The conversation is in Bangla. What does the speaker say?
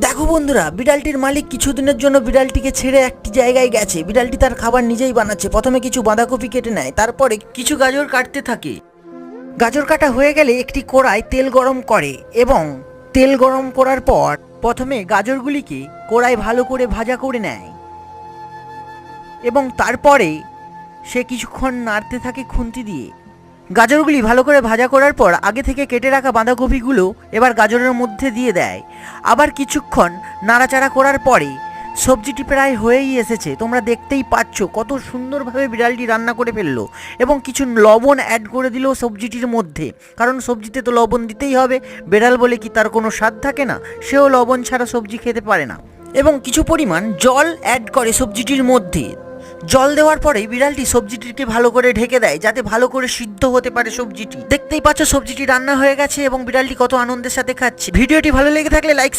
দেখো বন্ধুরা, বিড়ালটির মালিক কিছুদিনের জন্য বিড়ালটিকে ছেড়ে একটি জায়গায় গেছে। বিড়ালটি তার খাবার নিজেই বানাচ্ছে। প্রথমে কিছু বাঁধাকপি কেটে নেয়, তারপরে কিছু গাজর কাটতে থাকে। গাজর কাটা হয়ে গেলে একটি কড়ায় তেল গরম করে এবং তেল গরম করার পর প্রথমে গাজরগুলিকে কড়ায় ভালো করে ভাজা করে নেয় এবং তারপরে সে কিছুক্ষণ নাড়তে থাকে খুন্তি দিয়ে। গাজরগুলি ভালো করে ভাজা করার পর আগে থেকে কেটে রাখা বাঁধাকপিগুলো এবার গাজরের মধ্যে দিয়ে দেয়। আবার কিছুক্ষণ নাড়াচাড়া করার পরে সবজিটি প্রায় হয়েই এসেছে। তোমরা দেখতেই পাচ্ছ কত সুন্দরভাবে বিড়ালটি রান্না করে ফেললো এবং কিছু লবণ অ্যাড করে দিল সবজিটির মধ্যে, কারণ সবজিতে তো লবণ দিতেই হবে। বিড়াল বলে কি তার কোনো স্বাদ থাকে না? সেও লবণ ছাড়া সবজি খেতে পারে না। এবং কিছু পরিমাণ জল অ্যাড করে সবজিটির মধ্যে। জল দেওয়ার পরে বিড়ালটি সবজিটিকে ভালো করে ঢেকে দেয় যাতে ভালো করে সিদ্ধ হতে পারে সবজিটি। দেখতেই পাচ্ছ সবজিটি রান্না হয়ে গেছে এবং বিড়ালটি কত আনন্দের সাথে খাচ্ছে। ভিডিওটি ভালো লেগে থাকলে লাইক